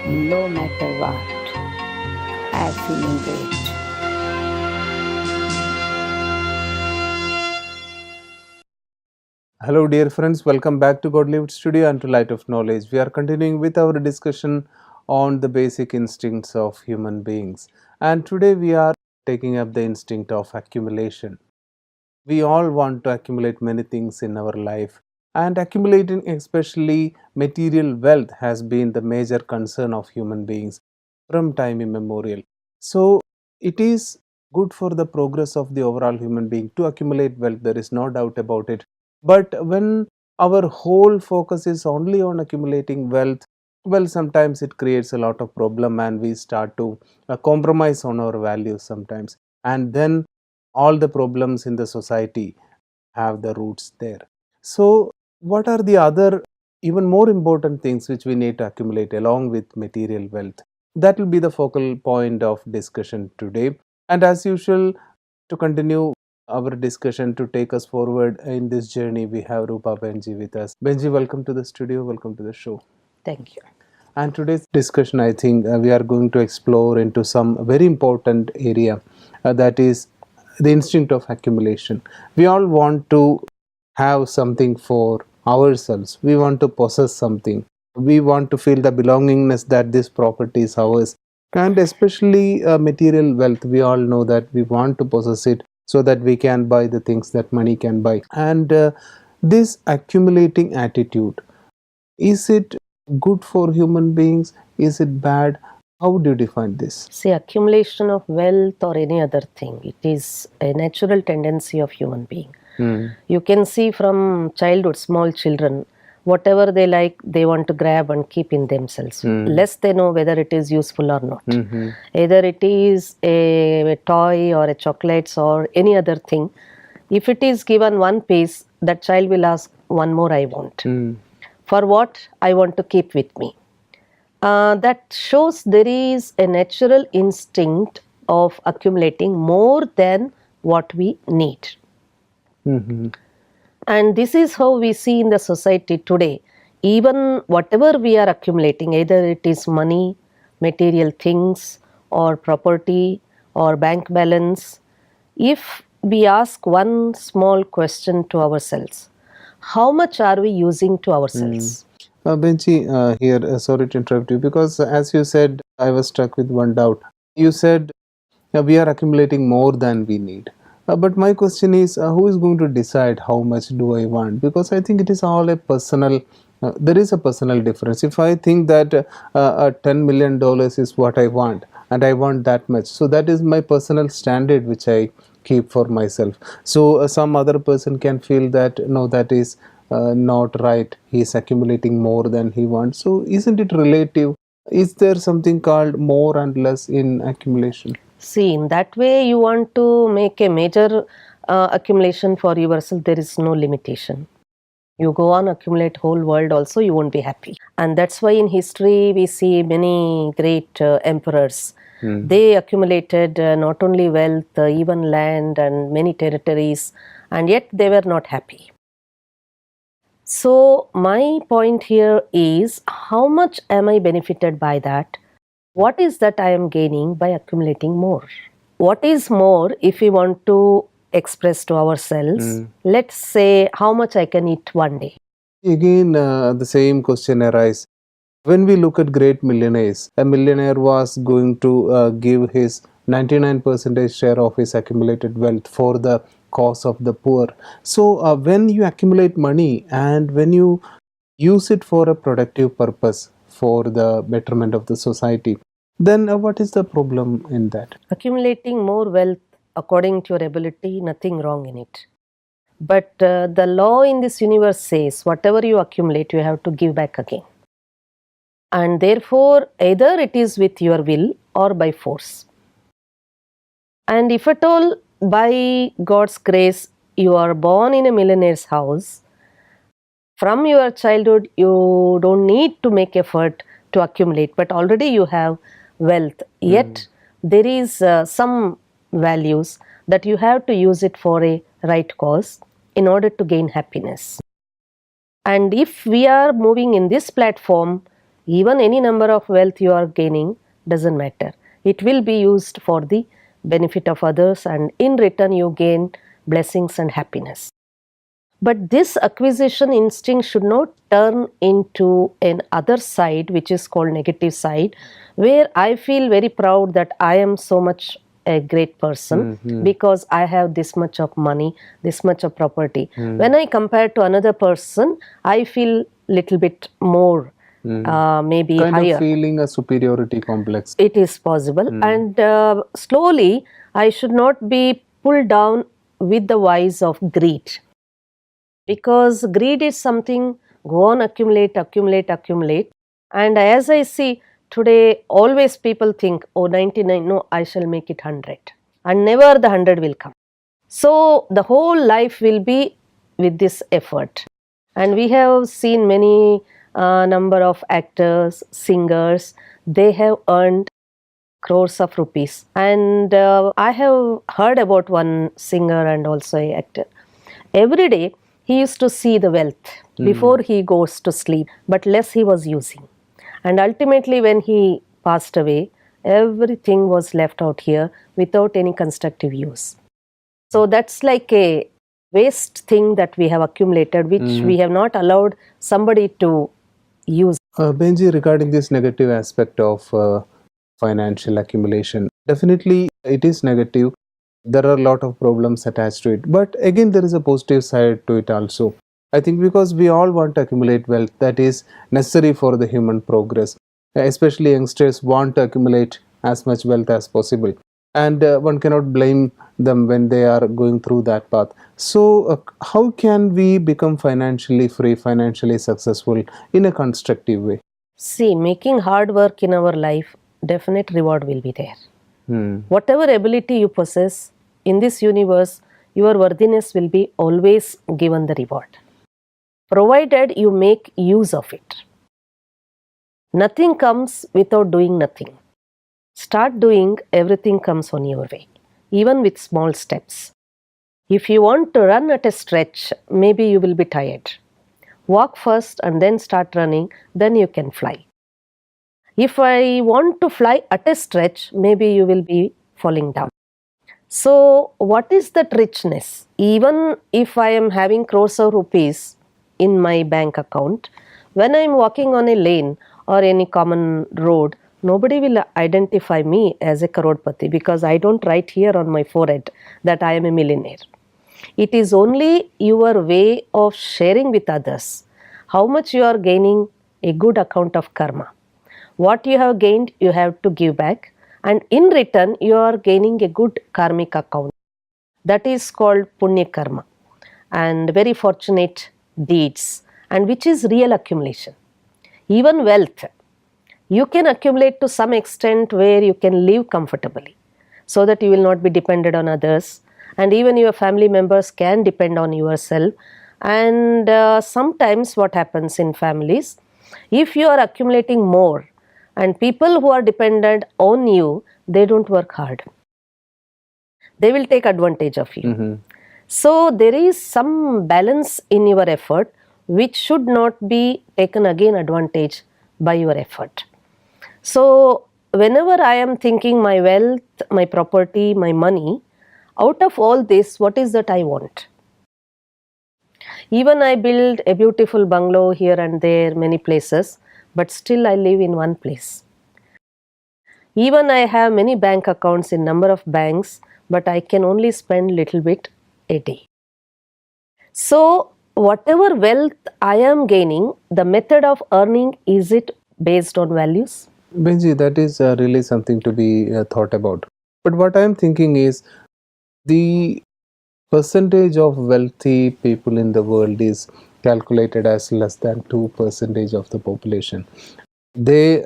no matter what. I feeling great. Hello dear friends, welcome back to Godlywood Studio and to Light of Knowledge. We are continuing with our discussion on the basic instincts of human beings. And today we are taking up the instinct of accumulation. We all want to accumulate many things in our life, and accumulating especially material wealth has been the major concern of human beings from time immemorial. So it is good for the progress of the overall human being to accumulate wealth, there is no doubt about it. But when our whole focus is only on accumulating wealth, well, sometimes it creates a lot of problem and we start to compromise on our values sometimes, and then all the problems in the society have the roots there. So what are the other even more important things which we need to accumulate along with material wealth? That will be the focal point of discussion today. And as usual, to continue our discussion, to take us forward in this journey, we have Rupa Behenji with us. Benji, welcome to the studio, welcome to the show. Thank you. And today's discussion, I think we are going to explore into some very important area, that is the instinct of accumulation. We all want to have something for ourselves. We want to possess something. We want to feel the belongingness that this property is ours. And especially material wealth, we all know that we want to possess it so that we can buy the things that money can buy. And this accumulating attitude, is it good for human beings? Is it bad? How do you define this? See, accumulation of wealth or any other thing, it is a natural tendency of human being. You can see from childhood, small children, whatever they like, they want to grab and keep in themselves. Less they know whether it is useful or not. Either it is a toy or a chocolates or any other thing. If it is given one piece, that child will ask, one more I want. For what? I want to keep with me. That shows there is a natural instinct of accumulating more than what we need. And this is how we see in the society today. Even whatever we are accumulating, either it is money, material things, or property, or bank balance, if we ask one small question to ourselves, how much are we using to ourselves? Benji, here, sorry to interrupt you, because as you said, I was struck with one doubt. You said we are accumulating more than we need. But my question is, who is going to decide how much do I want? Because I think it is all a personal, there is a personal difference. If I think that $10 million is what I want, and I want that much, so that is my personal standard which I keep for myself. So some other person can feel that, no, that is not right, he is accumulating more than he wants. So isn't it relative? Is there something called more and less in accumulation? See, in that way, you want to make a major accumulation for yourself, there is no limitation. You go on accumulate whole world also, you won't be happy. And that's why in history we see many great emperors. They accumulated not only wealth, even land and many territories, and yet they were not happy. So my point here is, how much am I benefited by that? What is that I am gaining by accumulating more? What is more, if we want to express to ourselves, let's say how much I can eat one day. Again, the same question arises. When we look at great millionaires, a millionaire was going to give his 99% share of his accumulated wealth for the cause of the poor. So when you accumulate money and when you use it for a productive purpose, for the betterment of the society, then what is the problem in that? Accumulating more wealth according to your ability, nothing wrong in it. But the law in this universe says, whatever you accumulate, you have to give back again. And therefore, either it is with your will or by force. And if at all, by God's grace, you are born in a millionaire's house, from your childhood, you don't need to make effort to accumulate, but already you have wealth. Yet, there is some values that you have to use it for a right cause in order to gain happiness. And if we are moving in this platform, Even any number of wealth you are gaining doesn't matter. It will be used for the benefit of others, and in return you gain blessings and happiness. But this acquisition instinct should not turn into an other side, which is called negative side, where I feel very proud that I am so much a great person because I have this much of money, this much of property. When I compare to another person, I feel little bit more, maybe kind higher. of feeling a superiority complex. It is possible, and slowly I should not be pulled down with the vice of greed, because greed is something go on accumulate, and as I see today, always people think, oh, 99, no, I shall make it 100, and never the 100 will come. So the whole life will be with this effort, and we have seen many number of actors, singers, they have earned crores of rupees, and I have heard about one singer and also an actor. Every day he used to see the wealth before he goes to sleep, but less he was using, and ultimately when he passed away, everything was left out here without any constructive use. So that's like a waste thing that we have accumulated, which we have not allowed somebody to use. Benji, regarding this negative aspect of financial accumulation, definitely it is negative. There are a lot of problems attached to it, but again there is a positive side to it also. I think because we all want to accumulate wealth, that is necessary for the human progress. Especially youngsters want to accumulate as much wealth as possible, and one cannot blame them when they are going through that path. So how can we become financially free, financially successful in a constructive way? See, making hard work in our life, definite reward will be there. Whatever ability you possess in this universe, your worthiness will be always given the reward, provided you make use of it. Nothing comes without doing nothing. Start doing, everything comes on your way, even with small steps. If you want to run at a stretch, maybe you will be tired. Walk first and then start running, then you can fly. If I want to fly at a stretch, maybe you will be falling down. So what is that richness? Even if I am having crores of rupees in my bank account, when I am walking on a lane or any common road, nobody will identify me as a crorepati, because I don't write here on my forehead that I am a millionaire. It is only your way of sharing with others how much you are gaining a good account of karma. What you have gained, you have to give back, and in return, you are gaining a good karmic account. That is called punya karma, and very fortunate deeds, and which is real accumulation. Even wealth, you can accumulate to some extent where you can live comfortably, so that you will not be dependent on others, and even your family members can depend on yourself. And sometimes what happens in families, if you are accumulating more and people who are dependent on you, they don't work hard, they will take advantage of you. So there is some balance in your effort which should not be taken again advantage by your effort. So whenever I am thinking my wealth, my property, my money, out of all this, what is that I want? Even I build a beautiful bungalow here and there, many places, but still I live in one place. Even I have many bank accounts in number of banks, but I can only spend little bit a day. So whatever wealth I am gaining, the method of earning, is it based on values? Benji, that is really something to be thought about. But what I am thinking is, the percentage of wealthy people in the world is calculated as less than 2% of the population. They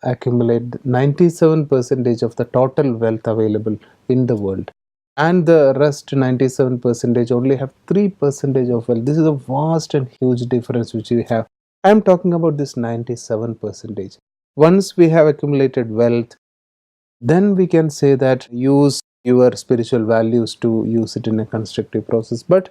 accumulate 97% of the total wealth available in the world, and the rest 97% only have 3% of wealth. This is a vast and huge difference which we have. I am talking about this 97%. Once we have accumulated wealth, then we can say that use your spiritual values to use it in a constructive process. But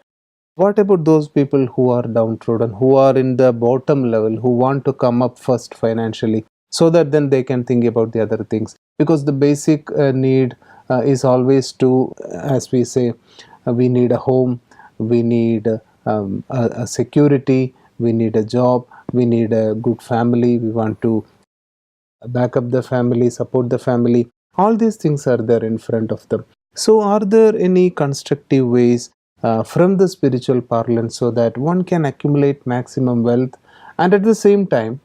What about those people who are downtrodden, who are in the bottom level, who want to come up first financially, so that then they can think about the other things? Because the basic need is always to, as we say, we need a home, we need a security, we need a job, we need a good family, we want to back up the family, support the family. All these things are there in front of them. So, are there any constructive ways from the spiritual parlance so that one can accumulate maximum wealth and at the same time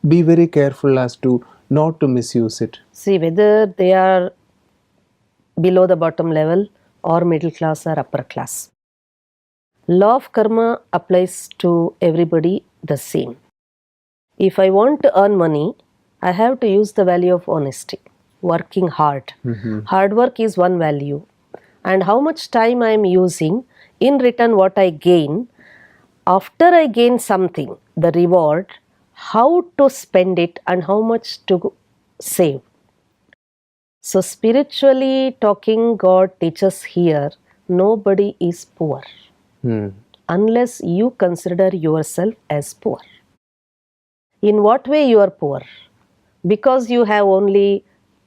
be very careful as to not to misuse it? See, whether they are below the bottom level or middle class or upper class, law of karma applies to everybody the same. If I want to earn money, I have to use the value of honesty, working hard. Hard work is one value. And how much time I am using, in return what I gain, after I gain something, the reward, how to spend it and how much to save. So spiritually talking, God teaches here, nobody is poor unless you consider yourself as poor. In what way you are poor? Because you have only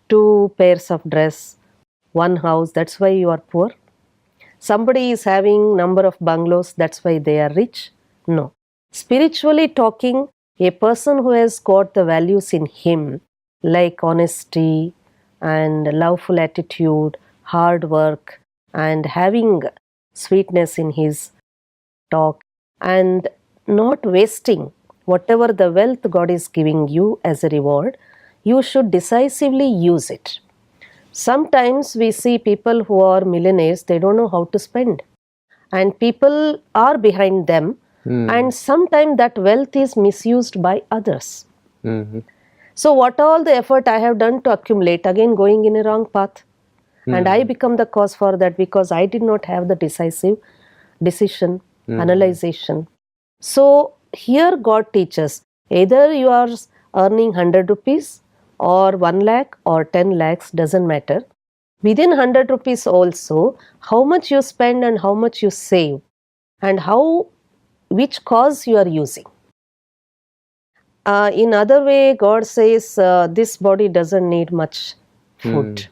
2 pairs of dress, 1 house, that's why you are poor. Somebody is having number of bungalows, that's why they are rich. No. Spiritually talking, a person who has got the values in him, like honesty and loveful attitude, hard work, and having sweetness in his talk, and not wasting whatever the wealth God is giving you as a reward, you should decisively use it. Sometimes we see people who are millionaires, they don't know how to spend. And people are behind them, and sometimes that wealth is misused by others. So what all the effort I have done to accumulate, again going in a wrong path. And I become the cause for that because I did not have the decisive decision, analyzation. So here God teaches, either you are earning 100 rupees or 1 lakh or 10 lakhs, doesn't matter. Within 100 rupees also, how much you spend and how much you save and which cause you are using. In other way, God says this body doesn't need much food.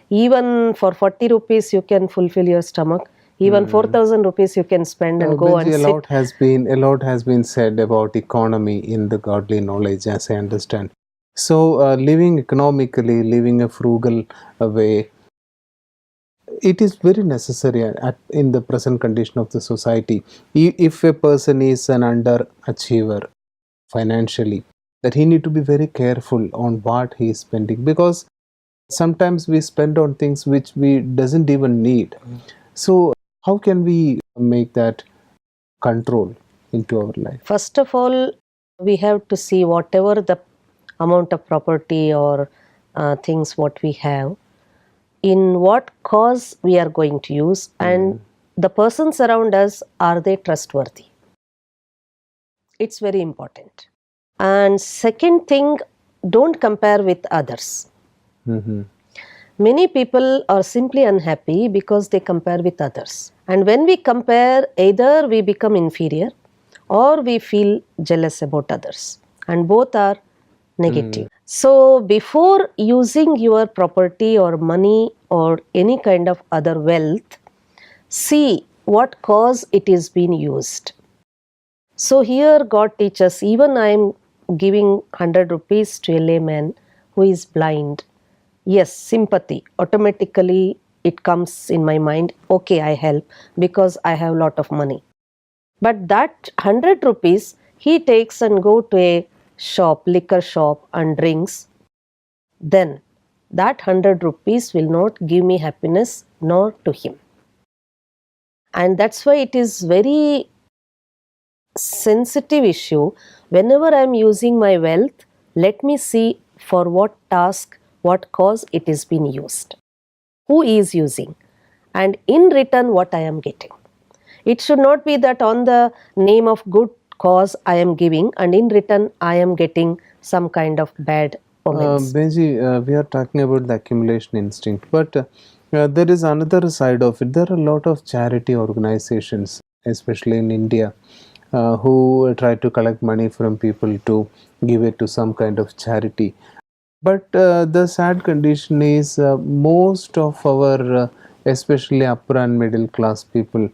Even for 40 rupees you can fulfill your stomach. Even 4,000 rupees you can spend and go and sit. A lot has been said about economy in the godly knowledge, as I understand. So, living economically, living a frugal way, it is very necessary in the present condition of the society. If a person is an underachiever financially, that he need to be very careful on what he is spending, because sometimes we spend on things which we doesn't even need. So how can we make that control into our life? First of all, we have to see whatever the amount of property or things what we have, in what cause we are going to use, and the persons around us, are they trustworthy? It's very important. And second thing, don't compare with others. Many people are simply unhappy because they compare with others. And when we compare, either we become inferior or we feel jealous about others. And both are negative. So before using your property or money or any kind of other wealth, see what cause it is being used. So here God teaches, even I am giving 100 rupees to a layman who is blind. Yes, sympathy, automatically it comes in my mind, okay, I help because I have a lot of money. But that 100 rupees he takes and go to a shop, liquor shop, and drinks, then that 100 rupees will not give me happiness nor to him. And that's why it is very sensitive issue. Whenever I am using my wealth, let me see for what task, what cause it is being used, who is using, and in return what I am getting. It should not be that on the name of good cause I am giving and in return I am getting some kind of bad omens. Benji, we are talking about the accumulation instinct, but there is another side of it. There are a lot of charity organizations especially in India, who try to collect money from people to give it to some kind of charity. But the sad condition is most of our, especially upper and middle class people,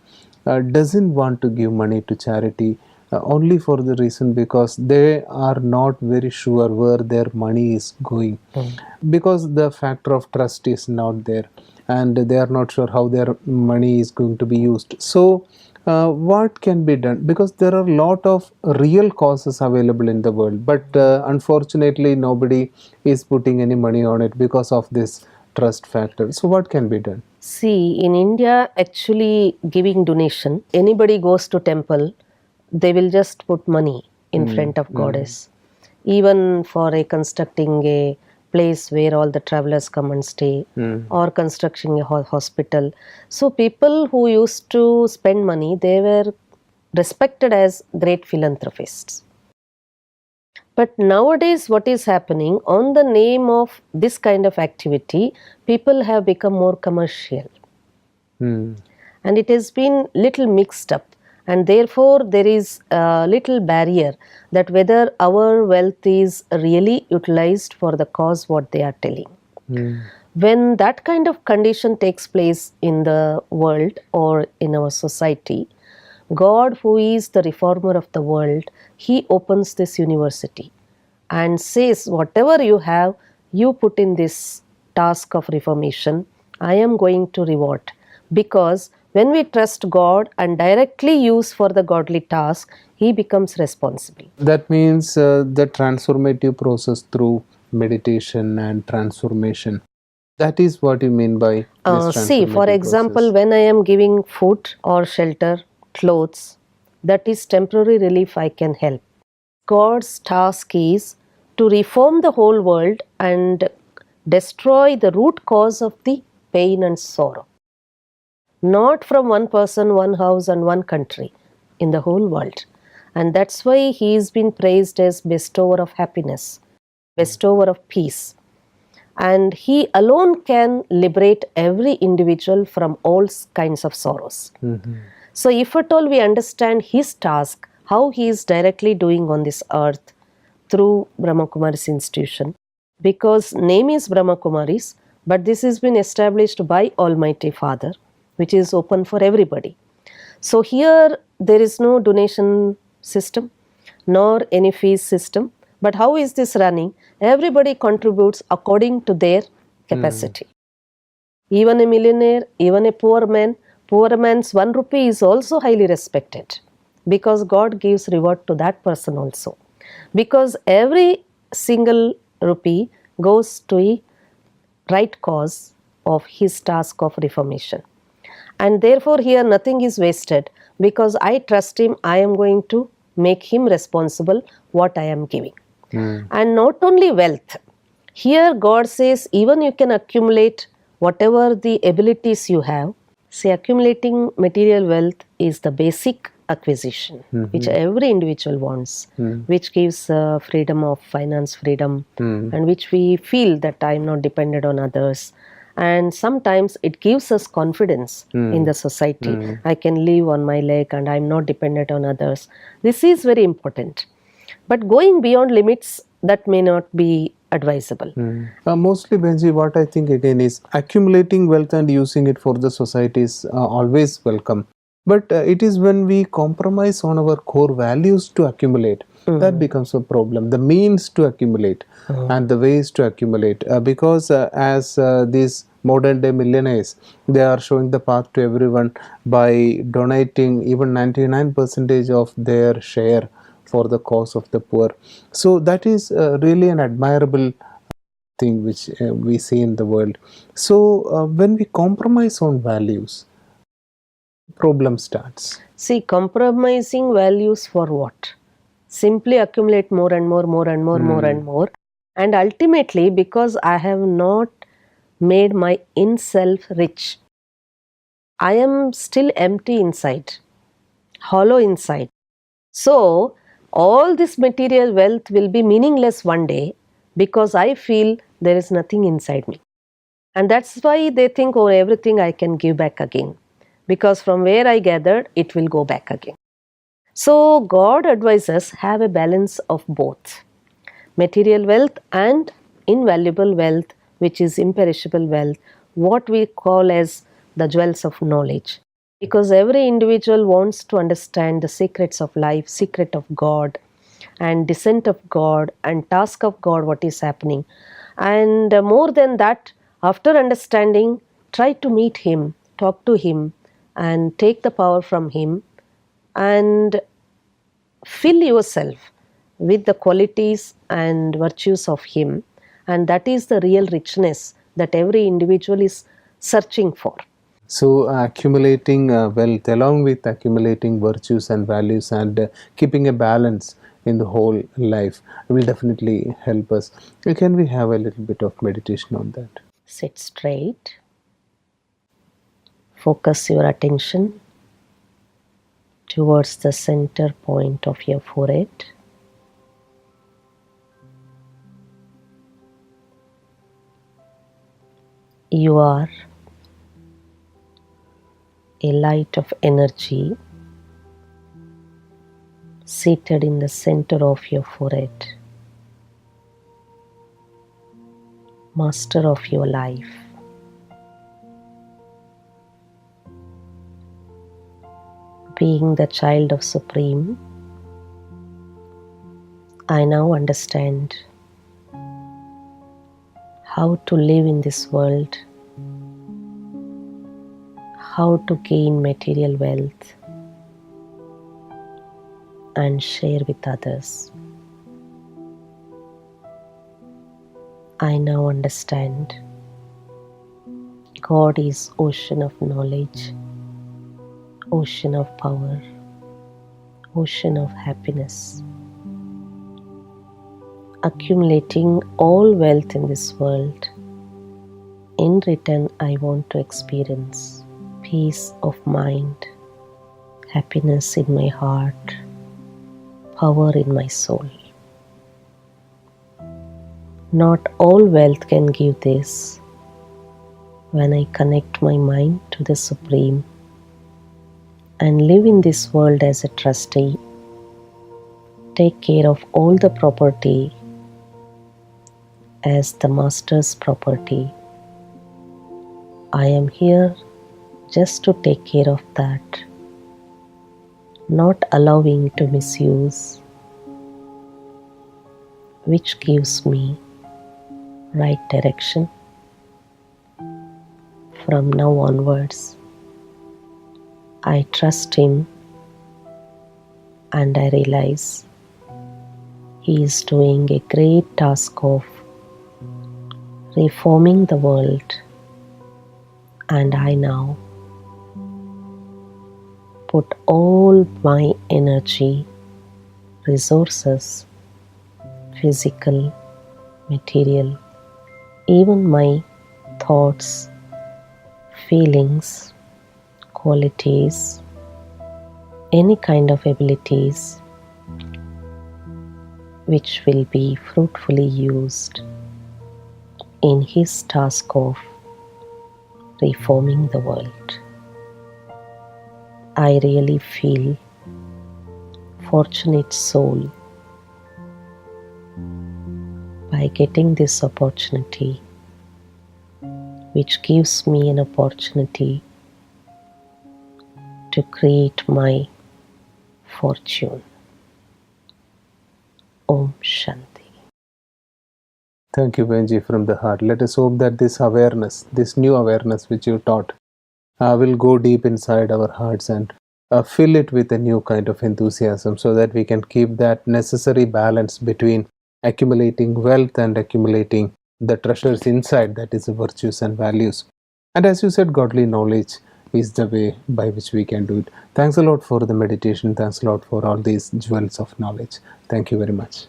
doesn't want to give money to charity only for the reason because they are not very sure where their money is going, because the factor of trust is not there, and they are not sure how their money is going to be used. So what can be done? Because there are a lot of real causes available in the world, but unfortunately nobody is putting any money on it because of this trust factor. So what can be done? See, in India, actually giving donation, anybody goes to temple, they will just put money in front of goddess. Even for constructing a place where all the travelers come and stay, or constructing a hospital. So people who used to spend money, they were respected as great philanthropists. But nowadays, what is happening, on the name of this kind of activity, people have become more commercial. And it has been little mixed up, and therefore there is a little barrier that whether our wealth is really utilized for the cause what they are telling. When that kind of condition takes place in the world or in our society, God, who is the reformer of the world, He opens this university and says, whatever you have, you put in this task of reformation, I am going to reward. Because when we trust God and directly use for the godly task, He becomes responsible. That means the transformative process through meditation and transformation. That is what you mean by this See, for transformative example, process. when I am giving food or shelter, clothes, that is temporary relief I can help. God's task is to reform the whole world and destroy the root cause of the pain and sorrow. Not from one person, one house and one country, in the whole world. And that's why he is been praised as bestower of happiness, bestower of peace. And he alone can liberate every individual from all kinds of sorrows. So if at all we understand his task, how he is directly doing on this earth through Brahma Kumaris institution, because name is Brahma Kumaris, but this has been established by Almighty Father, which is open for everybody. So here there is no donation system, nor any fees system. But how is this running? Everybody contributes according to their capacity. Even a millionaire, even a poor man's 1 rupee is also highly respected, because God gives reward to that person also. Because every single rupee goes to a right cause of his task of reformation. And therefore here nothing is wasted, because I trust him, I am going to make him responsible what I am giving. And not only wealth, here God says even you can accumulate whatever the abilities you have. See, accumulating material wealth is the basic acquisition which every individual wants, which gives freedom of finance, freedom, and which we feel that I am not dependent on others. And sometimes it gives us confidence in the society. I can live on my leg and I am not dependent on others. This is very important. But going beyond limits, that may not be advisable. Mostly, Benji, what I think again is accumulating wealth and using it for the society is always welcome. But it is when we compromise on our core values to accumulate, that becomes a problem. The means to accumulate and the ways to accumulate. Because as these modern day millionaires, they are showing the path to everyone by donating even 99% of their share for the cause of the poor. So that is really an admirable thing which we see in the world. So when we compromise on values, problem starts. See, compromising values for what? Simply accumulate more and more, more and more, more and more. And ultimately, because I have not made my in self rich, I am still empty inside, hollow inside. So all this material wealth will be meaningless one day, because I feel there is nothing inside me. And that's why they think, oh, everything I can give back again. because from where I gathered, it will go back again. So God advises have a balance of both material wealth and invaluable wealth, which is imperishable wealth, what we call as the jewels of knowledge. Because every individual wants to understand the secrets of life, secret of God, and descent of God, and task of God, what is happening. And more than that, after understanding, try to meet Him, talk to Him, and take the power from Him, and fill yourself with the qualities and virtues of Him. And that is the real richness that every individual is searching for. So, accumulating wealth along with accumulating virtues and values and keeping a balance in the whole life will definitely help us. Can we have a little bit of meditation on that? Sit straight. Focus your attention towards the center point of your forehead. You are a light of energy seated in the center of your forehead, master of your life. Being the child of Supreme, I now understand how to live in this world, how to gain material wealth and share with others. I now understand God is ocean of knowledge, ocean of power, ocean of happiness. Accumulating all wealth in this world, in return I want to experience peace of mind, happiness in my heart, power in my soul. Not all wealth can give this. When I connect my mind to the Supreme and live in this world as a trustee, take care of all the property as the Master's property. I am here just to take care of that, not allowing to misuse, which gives me right direction. From now onwards, I trust Him and I realize He is doing a great task of reforming the world, and I now put all my energy, resources, physical, material, even my thoughts, feelings, qualities, any kind of abilities which will be fruitfully used in His task of reforming the world. I really feel fortunate soul by getting this opportunity, which gives me an opportunity to create my fortune. Om Shanti. Thank you, Benji, from the heart. Let us hope that this awareness, this new awareness which you taught, will go deep inside our hearts and fill it with a new kind of enthusiasm so that we can keep that necessary balance between accumulating wealth and accumulating the treasures inside, that is the virtues and values. And as you said, godly knowledge is the way by which we can do it. Thanks a lot for the meditation. Thanks a lot for all these jewels of knowledge. Thank you very much.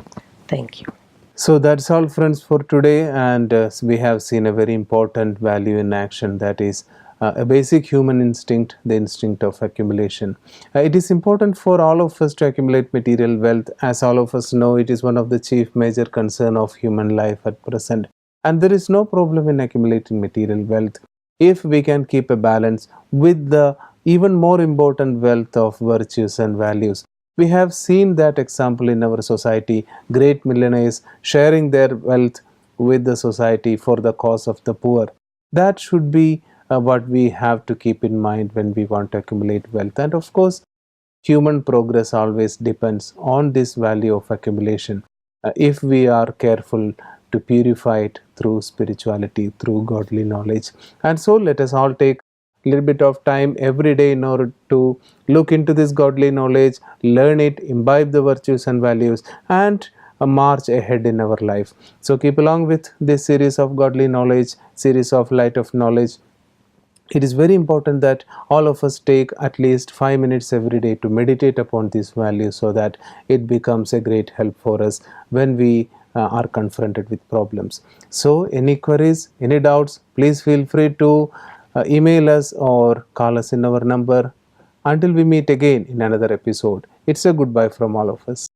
Thank you. So that's all, friends, for today, and we have seen a very important value in action, that is a basic human instinct, the instinct of accumulation. It is important for all of us to accumulate material wealth. As all of us know, it is one of the chief major concern of human life at present, and there is no problem in accumulating material wealth if we can keep a balance with the even more important wealth of virtues and values. We have seen that example in our society, great millionaires sharing their wealth with the society for the cause of the poor. That should be what we have to keep in mind when we want to accumulate wealth. And of course, human progress always depends on this value of accumulation. If we are careful to purify it through spirituality, through godly knowledge. And so let us all take a little bit of time every day in order to look into this godly knowledge, learn it, imbibe the virtues and values, and march ahead in our life. So keep along with this series of godly knowledge, series of light of knowledge. It is very important that all of us take at least 5 minutes every day to meditate upon these values, so that it becomes a great help for us when we are confronted with problems. So any queries, any doubts, please feel free to email us or call us in our number. Until we meet again in another episode, it's a goodbye from all of us.